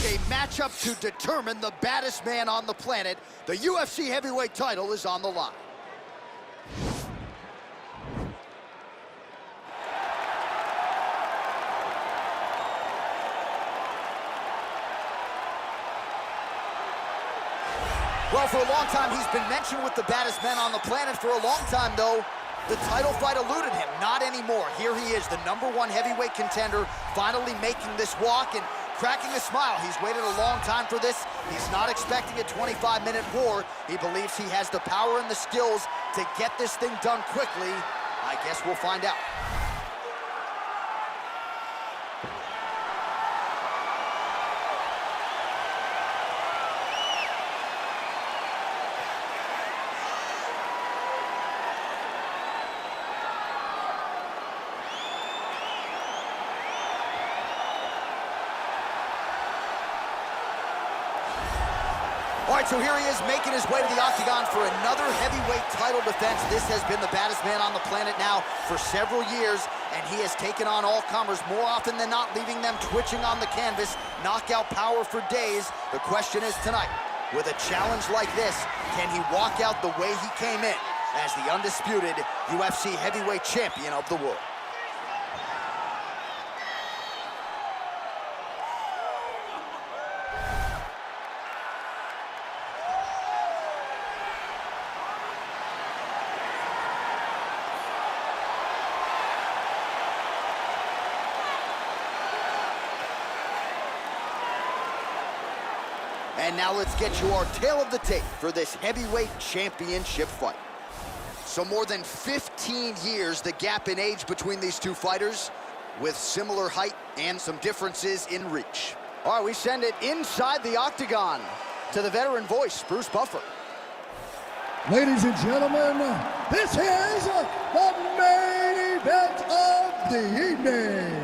A matchup to determine the baddest man on the planet. The UFC heavyweight title is on the line. Well, for a long time, he's been mentioned with the baddest men on the planet. For a long time, though, the title fight eluded him. Not anymore. Here he is, the #1 heavyweight contender, finally making this walk and cracking a smile. He's waited a long time for this. He's not expecting a 25-minute war. He believes he has the power and the skills to get this thing done quickly. I guess we'll find out. All right, so here he is making his way to the octagon for another heavyweight title defense. This has been the baddest man on the planet now for several years, and he has taken on all comers more often than not, leaving them twitching on the canvas. Knockout power for days. The question is tonight, with a challenge like this, can he walk out the way he came in as the undisputed UFC heavyweight champion of the world? And now let's get you our tale of the tape for this heavyweight championship fight. So more than 15 years, the gap in age between these two fighters, with similar height and some differences in reach. All right, we send it inside the octagon to the veteran voice, Bruce Buffer. Ladies and gentlemen, this is the main event of the evening.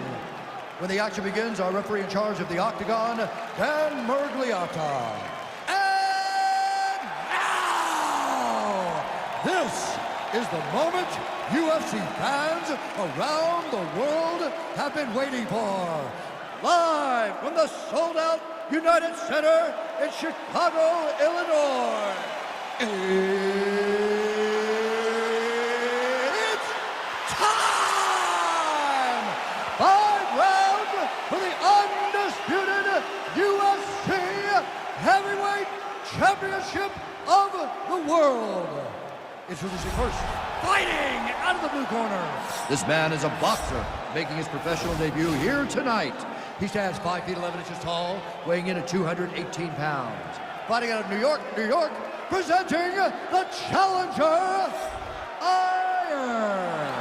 When the action begins, our referee in charge of the octagon, Dan Mergliata. And now, this is the moment UFC fans around the world have been waiting for. Live from the sold-out United Center in Chicago, Illinois. It's time! 5 rounds for the undisputed UFC Heavyweight Championship of the world. Introducing first, fighting out of the blue corner. This man is a boxer, making his professional debut here tonight. He stands 5 feet 11 inches tall, weighing in at 218 pounds. Fighting out of New York, New York, presenting the challenger, Iron.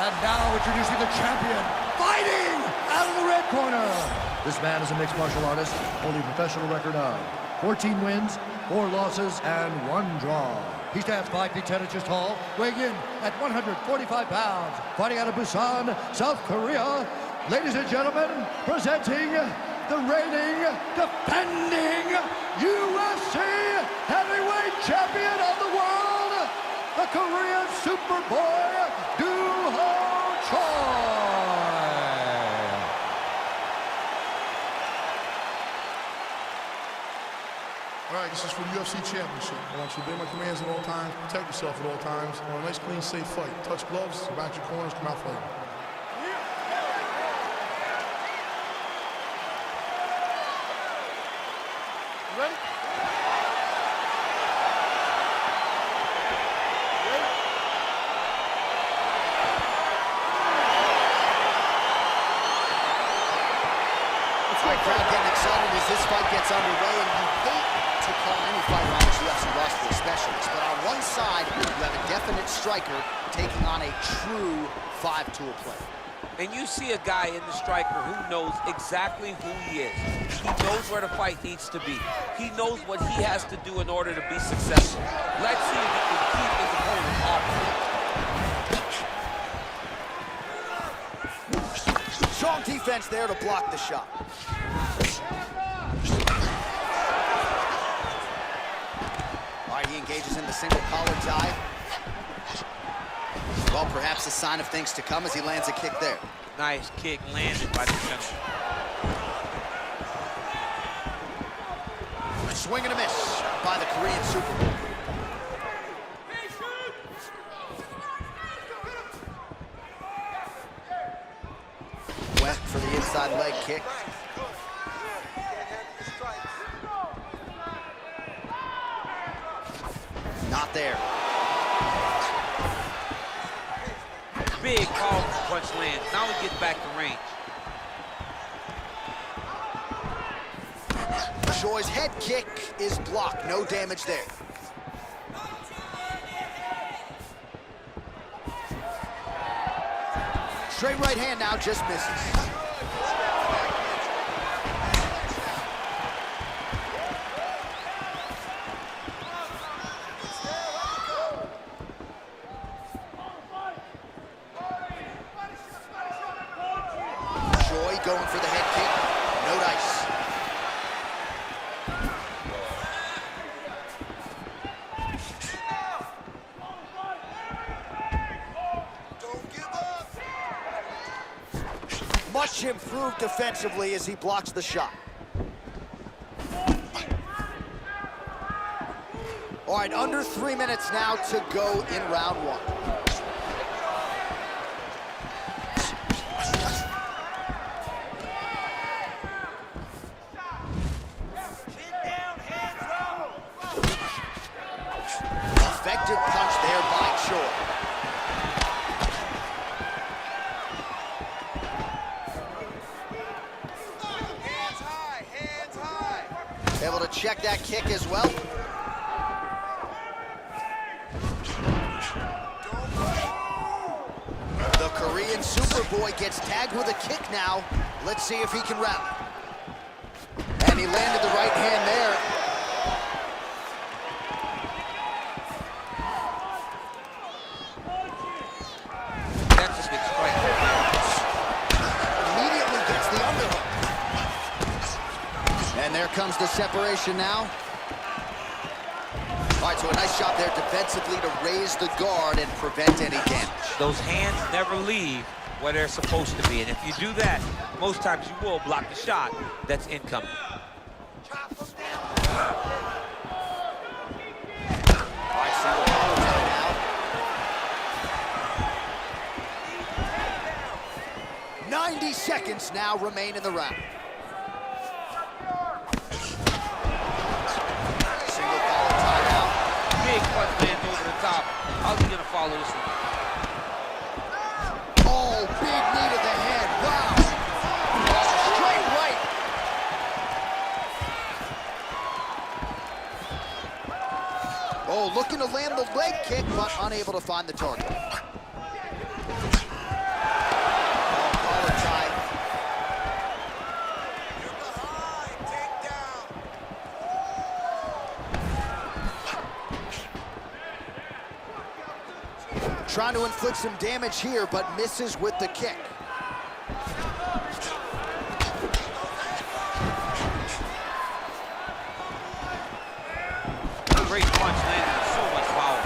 And now introducing the champion, fighting out of the red corner. This man is a mixed martial artist, holding a professional record of 14 wins, 4 losses, and 1 draw. He stands 5 feet 10 inches tall, weighing in at 145 pounds. Fighting out of Busan, South Korea. Ladies and gentlemen, presenting the reigning, defending UFC heavyweight champion of the world, the Korean Superboy, Doo-Ho Choi. All right, this is for the UFC Championship. I want you to obey my commands at all times, protect yourself at all times. I want a nice, clean, safe fight. Touch gloves, back your corners, come out fighting. Ready? All right, crowd getting excited as this fight gets underway, and you hate to call any fight on this UFC roster a specialist, but on one side, you have a definite striker taking on a true 5-tool player. And you see a guy in the striker who knows exactly who he is. He knows where the fight needs to be. He knows what he has to do in order to be successful. Let's see if he can keep his opponent off. Strong defense there to block the shot. All right, he engages in the single collar tie. Well, perhaps a sign of things to come as he lands a kick there. Nice kick landed by the center. Swing and a miss by the Korean Super Bowl. Went for the inside leg kick. Not there. Big powerful punch lands. Now he gets back to range. Choi's head kick is blocked. No damage there. Straight right hand now, just misses. Choi going for the head kick. No dice. Much improved defensively as he blocks the shot. All right, under 3 minutes now to go in round one. Effective punch there by Choi. Able to check that kick as well. The Korean Superboy gets tagged with a kick now. Let's see if he can rally. And he landed the right hand there. That's just big strike. Immediately gets the underhook. And there comes the separation now. All right, so a nice job there defensively to raise the guard and prevent any damage. Those hands never leave where they're supposed to be. And if you do that, most times you will block the shot that's incoming. All right, single collar tie now. 90 seconds now remain in the round. Single collar tie now. Big punch lands over the top. How's he gonna follow this one? Oh, big knee to the head. Wow. Oh, straight right. Oh, looking to land the leg kick, but unable to find the target. Oh, collar tie. Trying to inflict some damage here, but misses with the kick. Great punch landed with so much power.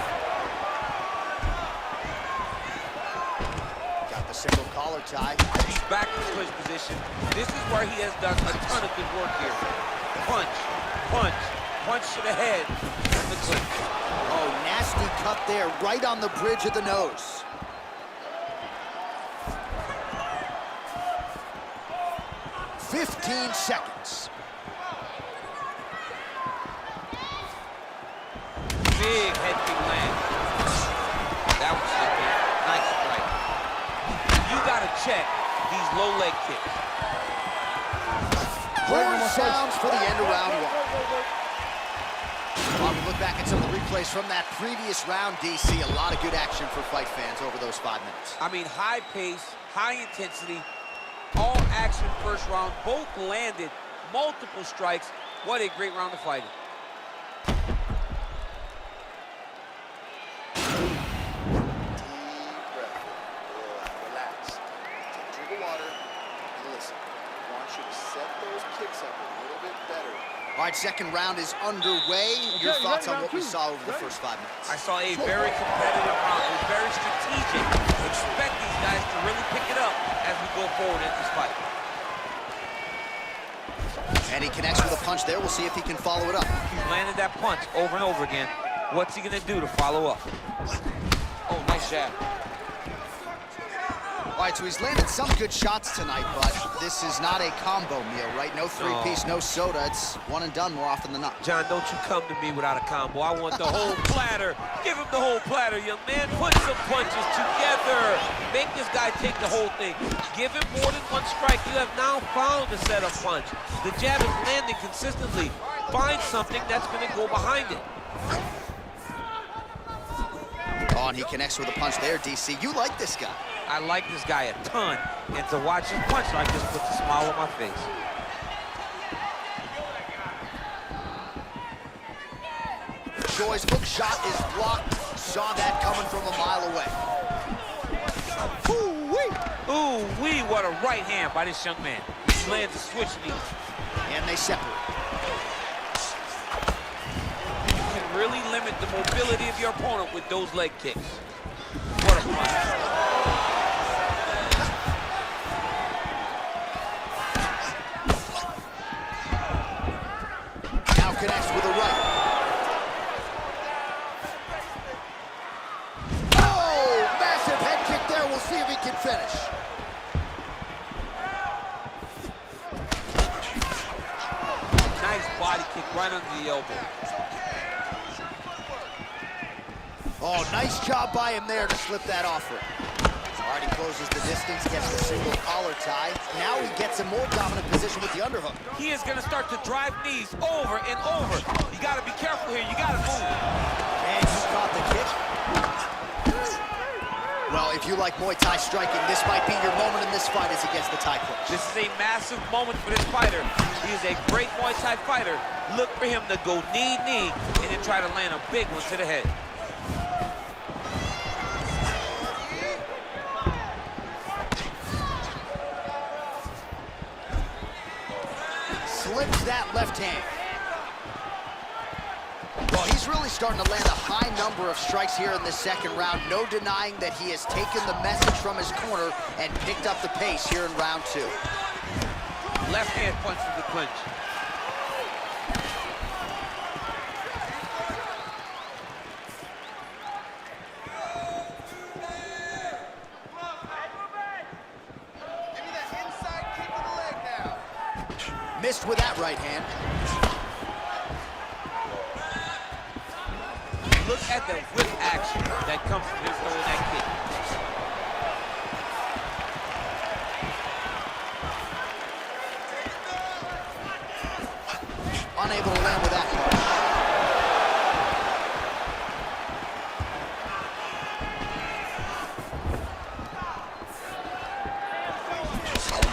Got the single collar tie. He's back in clinch position. This is where he has done a ton of good work here. Punch, punch, punch to the head, and the clinch. Oh, nasty cut there, right on the bridge of the nose. "15 seconds. Big head kick land. That was good. Nice strike. You gotta check these low leg kicks. Horn sounds for the end of round one. While we look back at some of the replays from that previous round, DC, a lot of good action for fight fans over those 5 minutes. I mean, high pace, high intensity, all action first round. Both landed multiple strikes. What a great round of fighting. Relax. Take a drink of water and listen. I want you to set those kicks up a little bit better. All right, second round is underway. Your thoughts on what we saw over the first 5 minutes? I saw a very competitive round. It was very strategic. Expect these guys to really pick it up as we go forward in this fight. And he connects with a punch there. We'll see if he can follow it up. He's landed that punch over and over again. What's he gonna do to follow up? Oh, nice jab. All right, so he's landed some good shots tonight, but this is not a combo meal, right? No three-piece, no soda. It's one and done more often than not. John, don't you come to me without a combo. I want the whole platter. Give him the whole platter, young man. Put some punches together. Make this guy take the whole thing. Give him more than one strike. You have now found a setup punch. The jab is landing consistently. Find something that's going to go behind it. Oh, and he connects with a punch there, DC. You like this guy. I like this guy a ton, and to watch him punch like this puts a smile on my face. Joy's hook shot is blocked. Saw that coming from a mile away. Ooh-wee, what a right hand by this young man. He lands a switch knee. And they separate. You can really limit the mobility of your opponent with those leg kicks. What a punch. Connects with a right. Oh, massive head kick there. We'll see if he can finish. Nice body kick right under the elbow. Oh, nice job by him there to slip that offer. All right, he closes the distance, gets the single collar tie. Now he gets a more dominant position with the underhook. He is going to start to drive knees over and over. You got to be careful here. You got to move. And he caught the kick. Well, if you like Muay Thai striking, this might be your moment in this fight as he gets the Thai clinch. This is a massive moment for this fighter. He is a great Muay Thai fighter. Look for him to go knee, and then try to land a big one to the head. Slips that left hand. Well, he's really starting to land a high number of strikes here in this second round. No denying that he has taken the message from his corner and picked up the pace here in round two. Left hand punch to the clinch. Missed with that right hand. Look at the whip action that comes from him throwing that kick. Unable to land with that punch.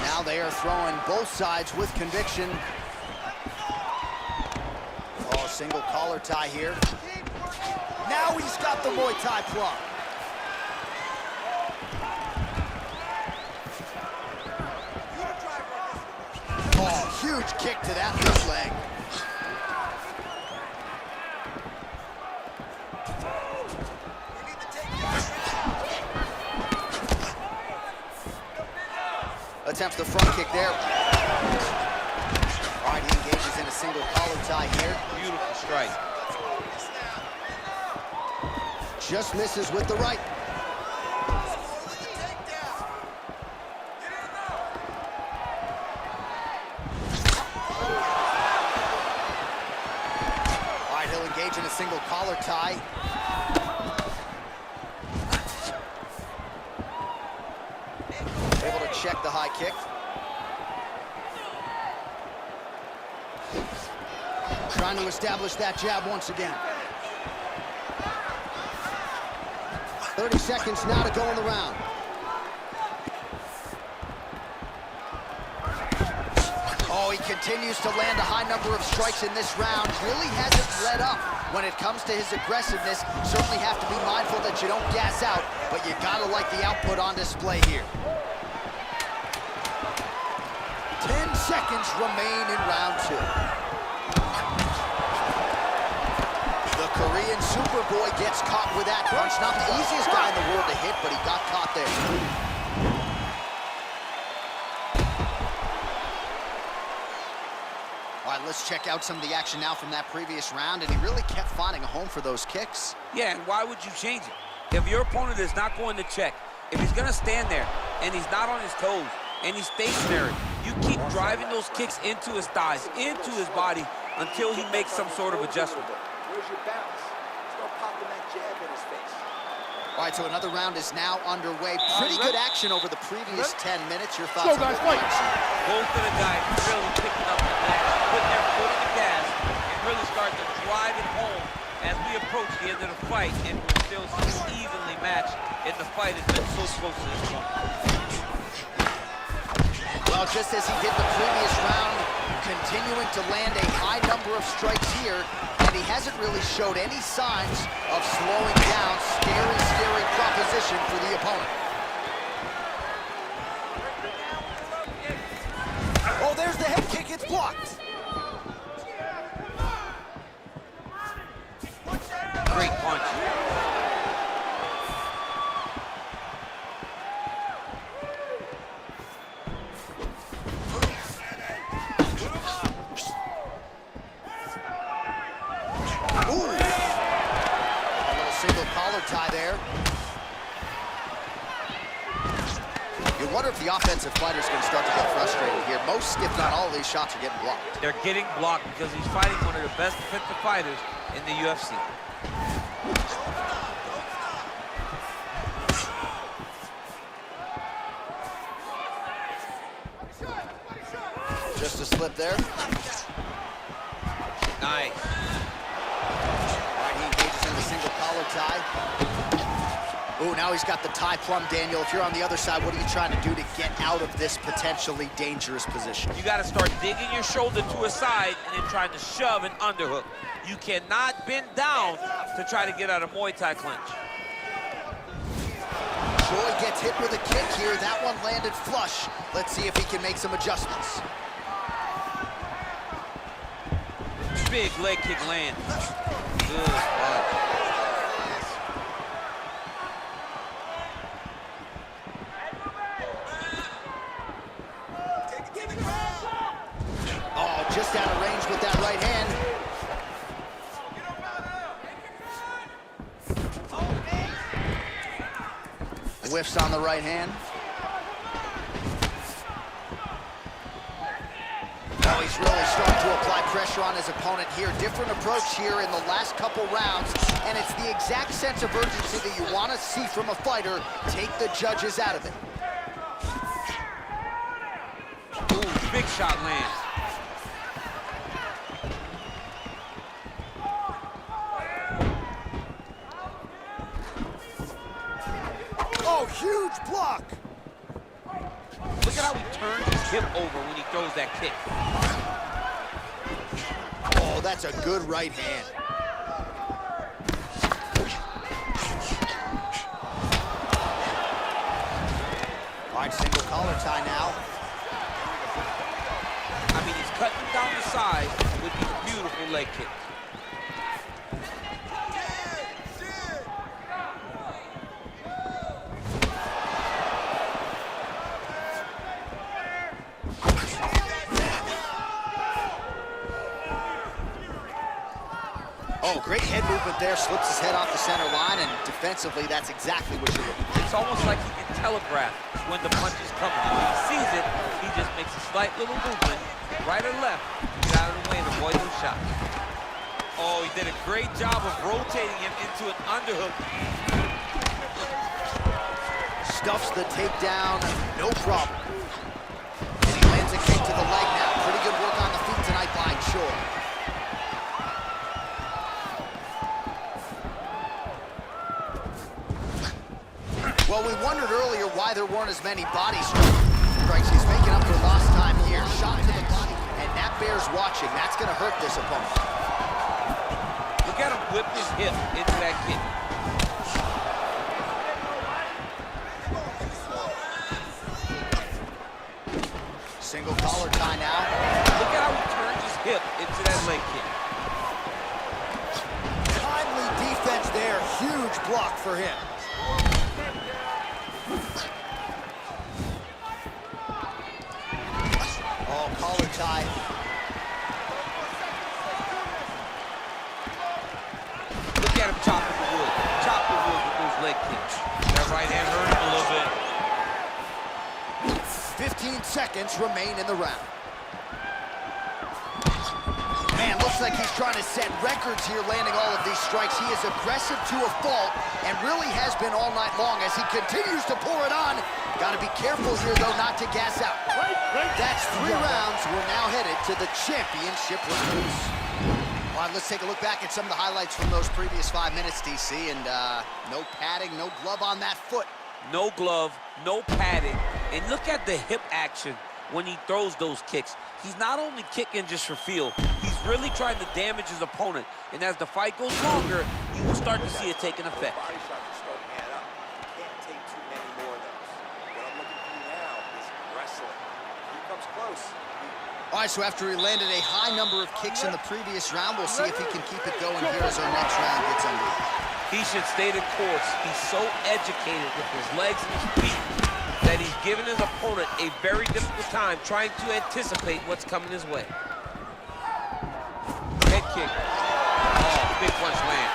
Now they are throwing both sides with conviction. Oh, single collar tie here. Now he's got the Muay Thai plug. Oh, huge kick to that left leg. Attempts the front kick there. All right, he engages in a single collar tie here. Beautiful strike. Just misses with the right. All right, he'll engage in a single collar tie. Able to check the high kick. Trying to establish that jab once again. 30 seconds now to go in the round. Oh, he continues to land a high number of strikes in this round. Really hasn't let up when it comes to his aggressiveness. Certainly have to be mindful that you don't gas out, but you gotta like the output on display here. 10 seconds remain in round two. The Korean Superboy gets caught with that punch. Not the easiest guy in the world to hit, but he got caught there. Let's check out some of the action now from that previous round, and he really kept finding a home for those kicks. Yeah, and why would you change it? If your opponent is not going to check, if he's going to stand there and he's not on his toes and he's stationary, you keep driving those kicks into his thighs, into his body, until he makes some sort of adjustment. Where's your bounce? Start popping that jab in his face. All right, so another round is now underway. Pretty good action over the previous 10 minutes. Your thoughts on guys, fight. Both of the guys really picking up the gas, putting their foot on the gas, and really starting to drive it home as we approach the end of the fight, and we're still evenly matched, and the fight has been so close to this point. Well, just as he did the previous round, continuing to land a high number of strikes here, and he hasn't really showed any signs of slowing down. Scary proposition for the opponent. Oh, there's the head kick. It's blocked. Great punch. Tie there. You wonder if the offensive fighter is going to start to get frustrated here. Most, if not all, of these shots are getting blocked. They're getting blocked because he's fighting one of the best defensive fighters in the UFC. Just a slip there. Nice. He engages in the single collar tie. Ooh, now he's got the tie plumb, Daniel. If you're on the other side, what are you trying to do to get out of this potentially dangerous position? You got to start digging your shoulder to a side and then trying to shove an underhook. You cannot bend down to try to get out of Muay Thai clinch. Joy gets hit with a kick here. That one landed flush. Let's see if he can make some adjustments. Big leg kick land. Good spot. Oh, just out of range with that right hand. Whiffs on the right hand. Oh, he's really starting to apply pressure on his opponent here. Different approach here in the last couple rounds, and it's the exact sense of urgency that you want to see from a fighter. Take the judges out of it. Ooh, big shot lands. Oh, huge block. Look at how he turns his hip over when he throws that kick. Oh, that's a good right hand. All right, single collar tie now. I mean, he's cutting down the side with these beautiful leg kicks. Oh, great head movement there. Slips his head off the center line, and defensively, that's exactly what you're looking for. It's almost like he can telegraph when the punch is coming. When he sees it, he just makes a slight little movement, right or left, get out of the way and avoid those shots. Oh, he did a great job of rotating him into an underhook. Stuffs the takedown, no problem. And he lands a kick to the leg now. Pretty good work on the feet tonight by Shore. Well, we wondered earlier why there weren't as many body strikes. He's making up for lost time here. Shot to the body, and that bears watching. That's going to hurt this opponent. Look at him whip his hip into that kick. Single collar tie now. Look at how he turns his hip into that leg kick. Timely defense there. Huge block for him. Oh, collar tie. chopping the wood with those leg kicks. That right hand hurt him a little bit. 15 seconds remain in the round. Man, looks like he's trying to set records here, landing all of these strikes. He is aggressive to a fault and really has been all night long as he continues to pour it on. Got to be careful here, though, not to gas out. That's 3 rounds. We're now headed to the championship reviews. All right, let's take a look back at some of the highlights from those previous 5 minutes, DC. And no padding, no glove on that foot. No glove, no padding. And look at the hip action when he throws those kicks. He's not only kicking just for feel, he's really trying to damage his opponent. And as the fight goes longer, you will start to see it take an effect. Body shots are starting to add up. You can't take too many more of those. What I'm looking for now is wrestling. He comes close. All right, so after he landed a high number of kicks in the previous round, we'll see if he can keep it going here as our next round gets underway. He should stay the course. He's so educated with his legs and his feet that he's given his opponent a very difficult time trying to anticipate what's coming his way. Head kick. Oh, big punch land.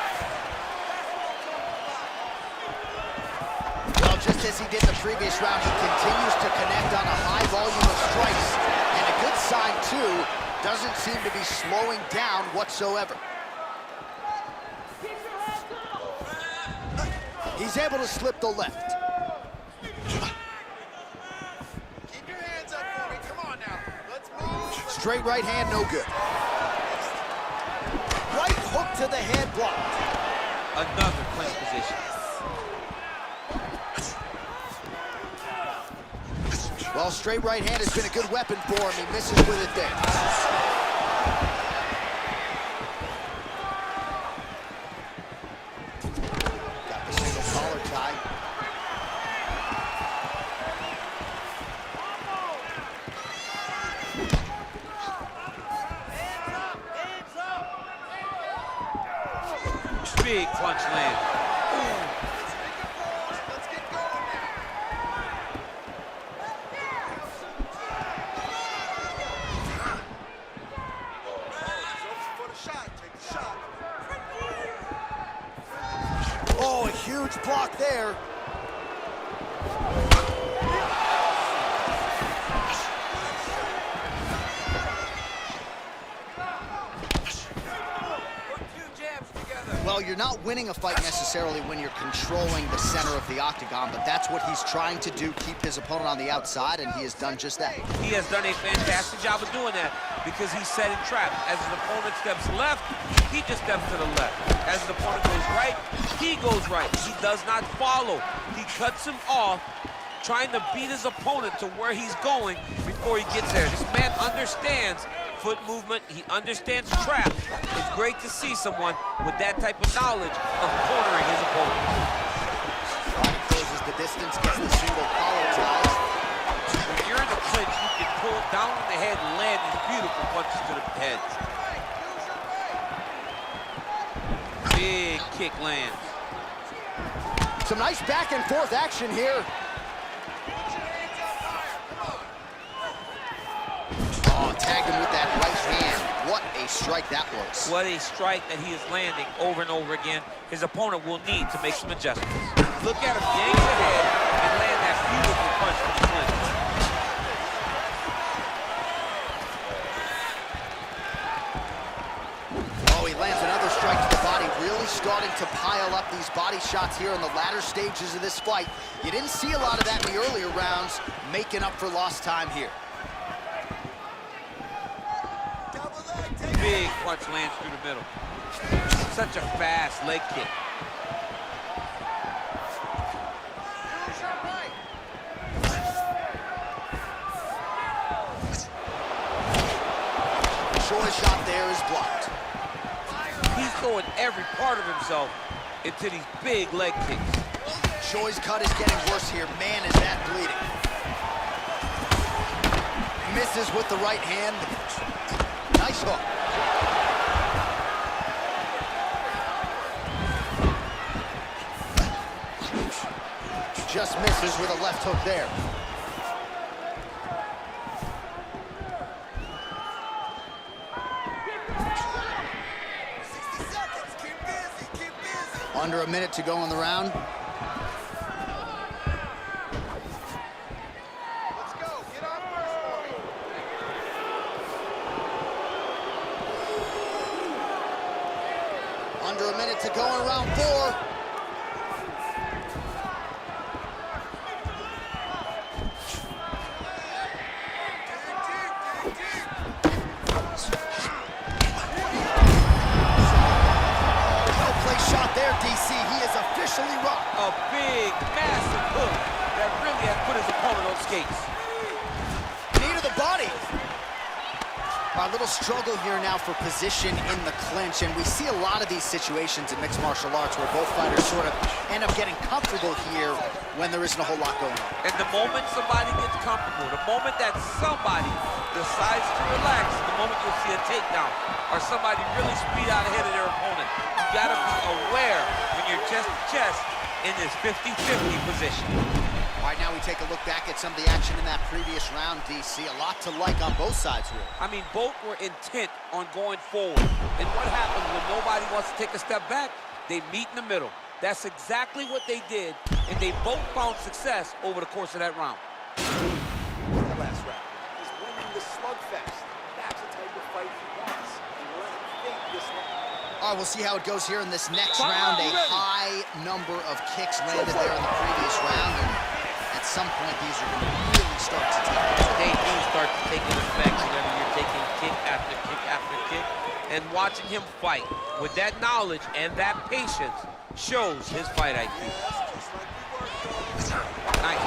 Well, just as he did the previous round, he continues to connect on a high volume of strikes. And a good sign, too, doesn't seem to be slowing down whatsoever. He's able to slip the left. Keep your hands up for me. Come on now. Let's move. Straight right hand, no good. Right hook to the head, blocked. Another clinch position. Well, straight right hand has been a good weapon for him. He misses with it there. Got the single collar tie. Big punch land. Let's get going now. For the shot. Take the shot. Oh, a huge block there. Well, you're not winning a fight necessarily when you're controlling the center of the octagon, but that's what he's trying to do, keep his opponent on the outside, and he has done just that. He has done a fantastic job of doing that because he's setting traps. As his opponent steps left, he just steps to the left. As his opponent goes right, he goes right. He does not follow. He cuts him off, trying to beat his opponent to where he's going before he gets there. This man understands foot movement. He understands traps. It's great to see someone with that type of knowledge of cornering his opponent. Body closes the distance, gets the single collar ties. When you're in the clinch, you can pull down on the head and land these beautiful punches to the head. Big kick lands. Some nice back and forth action here. Oh, tagged him with that right hand. What a strike that was. What a strike that he is landing over and over again. His opponent will need to make some adjustments. Look at him yank the head and land that beautiful punch from the clinch. Oh, he lands another strike to the body, really starting to pile up these body shots here in the latter stages of this fight. You didn't see a lot of that in the earlier rounds, making up for lost time here. Big punch lands through the middle. Such a fast leg kick. Short shot there is blocked. He's throwing every part of himself into these big leg kicks. Choi's cut is getting worse here. Man, is that bleeding. Misses with the right hand. Nice hook. Just misses with a left hook there. Under a minute to go in the round. Let's go. Get on first for me. Under a minute to go in round 4. DC, he is officially rocked. A big, massive hook that really has put his opponent on skates. Knee to the body. A little struggle here now for position in the clinch, and we see a lot of these situations in mixed martial arts where both fighters sort of end up getting comfortable here when there isn't a whole lot going on. And the moment somebody gets comfortable, the moment that somebody decides to relax, the moment you'll see a takedown or somebody really speed out ahead of their opponent. You gotta be aware when you're chest to chest in this 50-50 position. All right, now we take a look back at some of the action in that previous round, DC. A lot to like on both sides here. I mean, both were intent on going forward. And what happens when nobody wants to take a step back? They meet in the middle. That's exactly what they did, and they both found success over the course of that round. The last round. He's winning the slugfest. That's the type of fight he wants. And let him think this long. All right, we'll see how it goes here in this next round. A high number of kicks landed there in the previous round, and at some point these are going to really start to take effect. They do start to take an effect whenever you're taking kick after kick after kick. And watching him fight with that knowledge and that patience shows his fight IQ. Nice.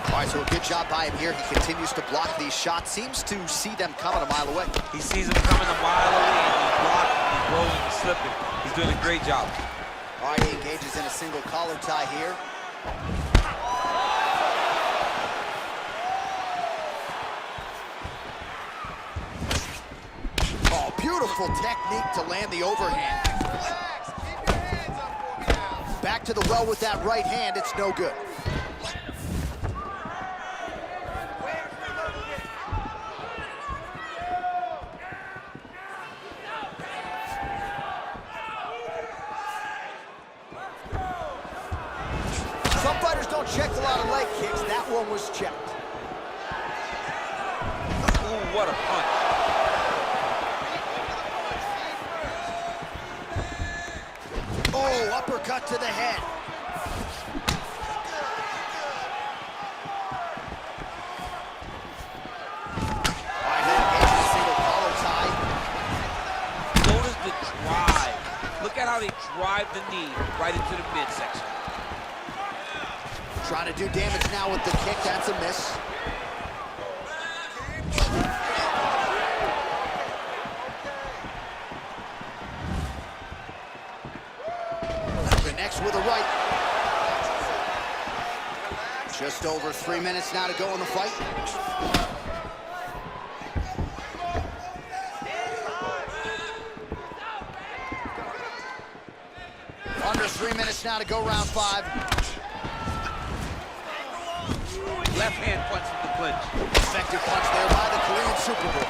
All right, so a good job by him here. He continues to block these shots. Seems to see them coming a mile away. He sees them coming a mile away, and he's blocking, he's rolling, he's slipping. He's doing a great job. All right, he engages in a single collar tie here. Oh, beautiful technique to land the overhand. Relax. Keep your hands up for me now. Back to the well with that right hand. It's no good. Some fighters don't check a lot of leg kicks. That one was checked. Ooh, what a punch. Oh, uppercut to the head. All right, now engages a single collar tie. Notice the drive. Look at how they drive the knee right into the midsection. Trying to do damage now with the kick. That's a miss. Connects with a right. Just over 3 minutes now to go in the fight. Under 3 minutes now to go, round 5. Left hand punch in the clinch. Effective punch there by the Korean Superboy.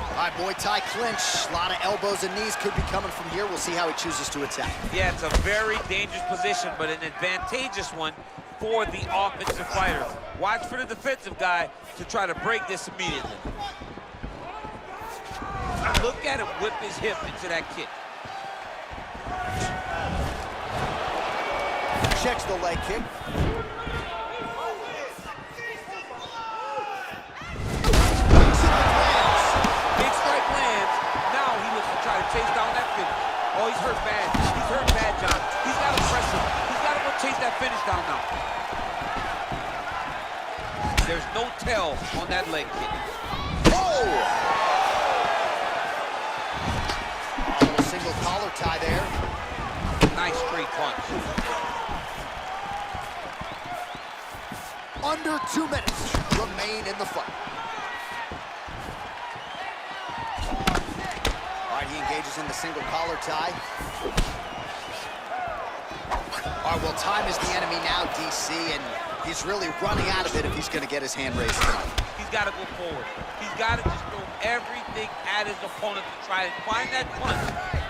All right, Muay Thai clinch. A lot of elbows and knees could be coming from here. We'll see how he chooses to attack. Yeah, it's a very dangerous position, but an advantageous one for the offensive fighter. Watch for the defensive guy to try to break this immediately. Look at him whip his hip into that kick. Checks the leg kick. Big strike lands. Now he looks to try to chase down that finish. Oh, he's hurt bad. He's hurt bad, John. He's got to press him. He's got to go chase that finish down now. There's no tell on that leg kick. Oh! A little single collar tie there. Nice straight punch. Under 2 minutes remain in the fight. All right, he engages in the single collar tie. All right, well, time is the enemy now, DC, and he's really running out of it if he's going to get his hand raised. He's got to go forward. He's got to just throw everything at his opponent to try and find that punch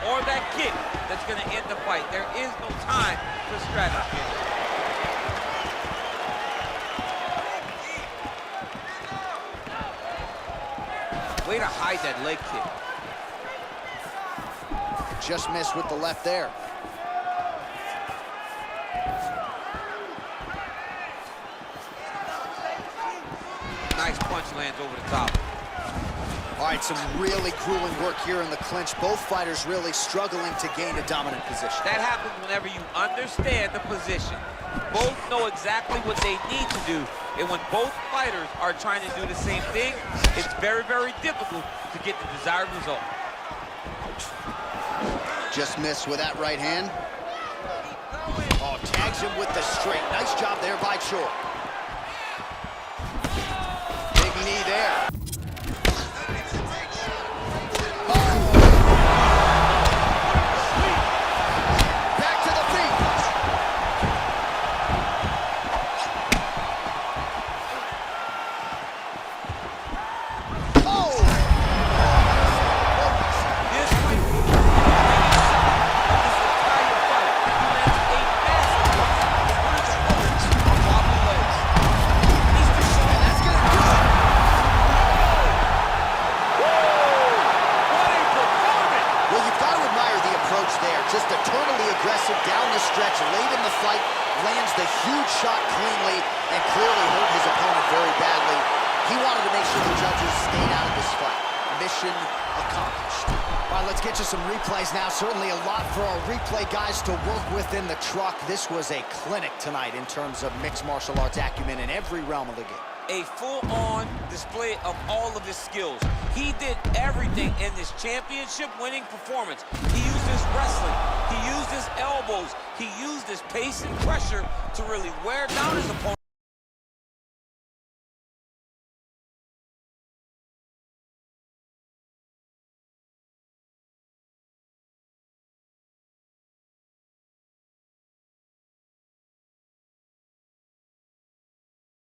or that kick that's going to end the fight. There is no time for strategy. Way to hide that leg kick. Just missed with the left there. Nice punch lands over the top. All right, some really grueling work here in the clinch. Both fighters really struggling to gain a dominant position. That happens whenever you understand the position. Both know exactly what they need to do. And when both fighters are trying to do the same thing, it's very, very difficult to get the desired result. Just missed with that right hand. Oh, tags him with the straight. Nice job there by Chor. Big knee there. Back to the feet. Oh! This might be the this entire fight. He lands a massive punch through his opponent on wobbly legs. He's the show. And that's gonna do it. What a performance! Well, you've got to admire the approach there. Just eternally aggressive down the stretch, late in the fight, lands the huge shot cleanly, and clearly hurt his opponent very badly. He wanted to make sure the judges stayed out of this fight. Mission accomplished. All right, let's get you some replays now. Certainly a lot for our replay guys to work with in the truck. This was a clinic tonight in terms of mixed martial arts acumen in every realm of the game. A full-on display of all of his skills. He did everything in this championship-winning performance. He used his wrestling, he used his elbows, he used his pace and pressure to really wear down his opponent.